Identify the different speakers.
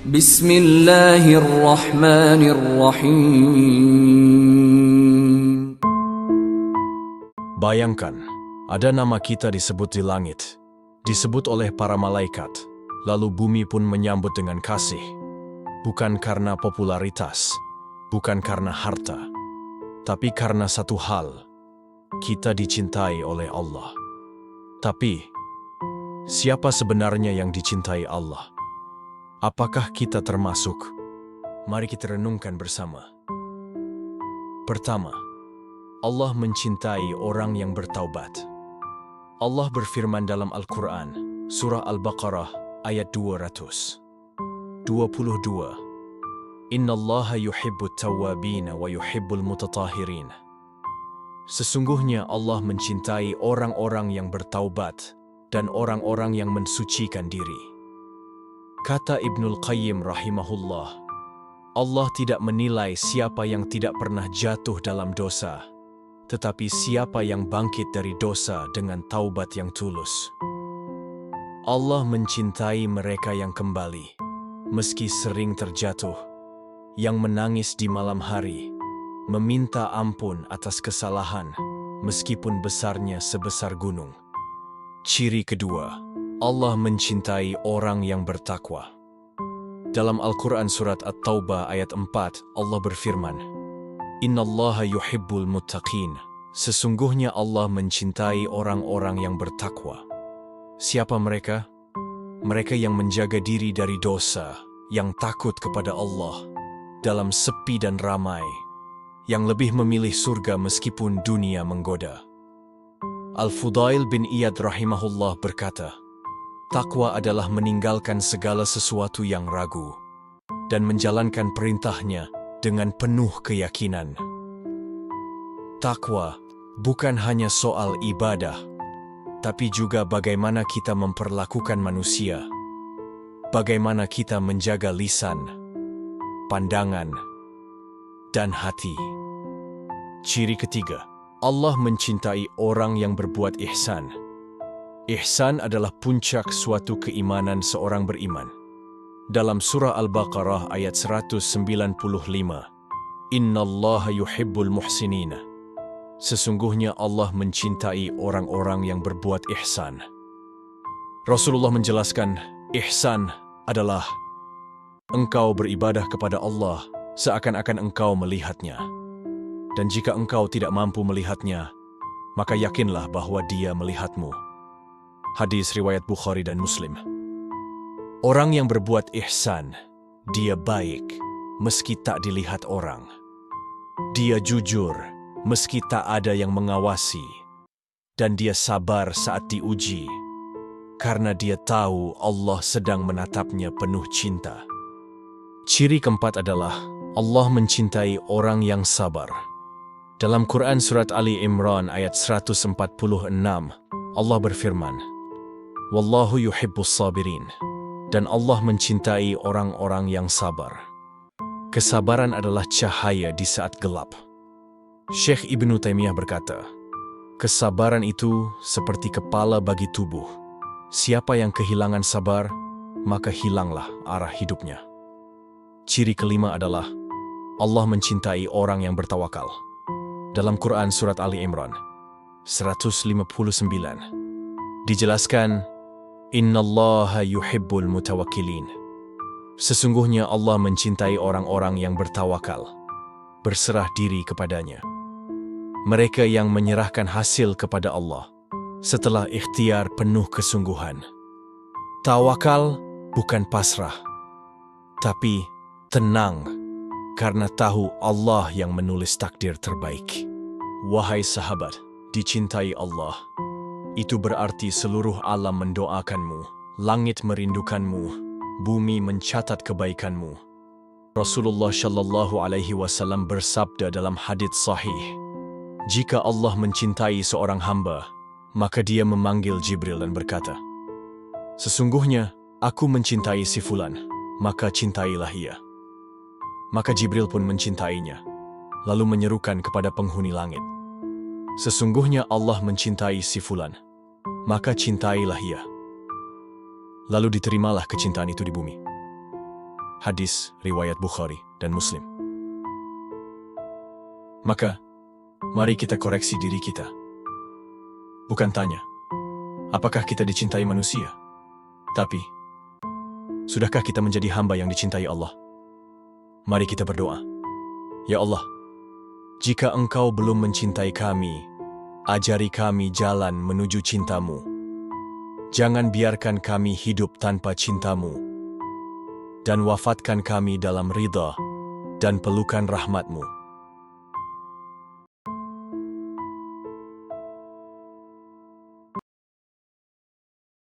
Speaker 1: Bismillahirrahmanirrahim.
Speaker 2: Bayangkan, ada nama kita disebut di langit, disebut oleh para malaikat, lalu bumi pun menyambut dengan kasih. Bukan karena popularitas, bukan karena harta, tapi karena satu hal, kita dicintai oleh Allah. Tapi, siapa sebenarnya yang dicintai Allah? Apakah kita termasuk? Mari kita renungkan bersama. Pertama, Allah mencintai orang yang bertaubat. Allah berfirman dalam Al-Quran, Surah Al-Baqarah, ayat 222. Innallaha yuhibbut tawwabina wa yuhibbul mutatahirin. Sesungguhnya Allah mencintai orang-orang yang bertaubat dan orang-orang yang mensucikan diri. Kata Ibnul Qayyim rahimahullah, Allah tidak menilai siapa yang tidak pernah jatuh dalam dosa, tetapi siapa yang bangkit dari dosa dengan taubat yang tulus. Allah mencintai mereka yang kembali, meski sering terjatuh, yang menangis di malam hari, meminta ampun atas kesalahan, meskipun besarnya sebesar gunung. Ciri kedua, Allah mencintai orang yang bertakwa. Dalam Al-Quran Surat At-Taubah ayat 4, Allah berfirman, Innallaha yuhibbul muttaqin. Sesungguhnya Allah mencintai orang-orang yang bertakwa. Siapa mereka? Mereka yang menjaga diri dari dosa, yang takut kepada Allah, dalam sepi dan ramai, yang lebih memilih surga meskipun dunia menggoda. Al-Fudail bin Iyad rahimahullah berkata, takwa adalah meninggalkan segala sesuatu yang ragu dan menjalankan perintahnya dengan penuh keyakinan. Takwa bukan hanya soal ibadah, tapi juga bagaimana kita memperlakukan manusia, bagaimana kita menjaga lisan, pandangan, dan hati. Ciri ketiga, Allah mencintai orang yang berbuat ihsan. Ihsan adalah puncak suatu keimanan seorang beriman. Dalam surah Al-Baqarah ayat 195, Innallaha yuhibbul muhsinina. Sesungguhnya Allah mencintai orang-orang yang berbuat ihsan. Rasulullah menjelaskan, ihsan adalah engkau beribadah kepada Allah seakan-akan engkau melihatnya. Dan jika engkau tidak mampu melihatnya, maka yakinlah bahwa Dia melihatmu. Hadis riwayat Bukhari dan Muslim. Orang yang berbuat ihsan, dia baik meski tak dilihat orang. Dia jujur meski tak ada yang mengawasi. Dan dia sabar saat diuji, karena dia tahu Allah sedang menatapnya penuh cinta. Ciri keempat adalah Allah mencintai orang yang sabar. Dalam Quran Surat Ali Imran ayat 146, Allah berfirman, Wallahu yuhibbus sabirin. Dan Allah mencintai orang-orang yang sabar. Kesabaran adalah cahaya di saat gelap. Syekh Ibnu Taimiyah berkata, kesabaran itu seperti kepala bagi tubuh. Siapa yang kehilangan sabar, maka hilanglah arah hidupnya. Ciri kelima adalah Allah mencintai orang yang bertawakal. Dalam Quran Surat Ali Imran 159 dijelaskan, Innallaha yuhibbul mutawakkilin. Sesungguhnya Allah mencintai orang-orang yang bertawakal, berserah diri kepadanya. Mereka yang menyerahkan hasil kepada Allah setelah ikhtiar penuh kesungguhan. Tawakal bukan pasrah, tapi tenang karena tahu Allah yang menulis takdir terbaik. Wahai sahabat, dicintai Allah. Itu berarti seluruh alam mendoakanmu, langit merindukanmu, bumi mencatat kebaikanmu. Rasulullah Shallallahu Alaihi Wasallam bersabda dalam hadits sahih, jika Allah mencintai seorang hamba, maka Dia memanggil Jibril dan berkata, sesungguhnya aku mencintai si fulan, maka cintailah ia. Maka Jibril pun mencintainya, lalu menyerukan kepada penghuni langit, sesungguhnya Allah mencintai si fulan, maka cintailah ia. Lalu diterimalah kecintaan itu di bumi. Hadis riwayat Bukhari dan Muslim. Maka, mari kita koreksi diri kita. Bukan tanya, apakah kita dicintai manusia? Tapi, sudahkah kita menjadi hamba yang dicintai Allah? Mari kita berdoa. Ya Allah, jika Engkau belum mencintai kami, ajari kami jalan menuju cinta-Mu. Jangan biarkan kami hidup tanpa cinta-Mu. Dan wafatkan kami dalam ridha dan pelukan rahmat-Mu.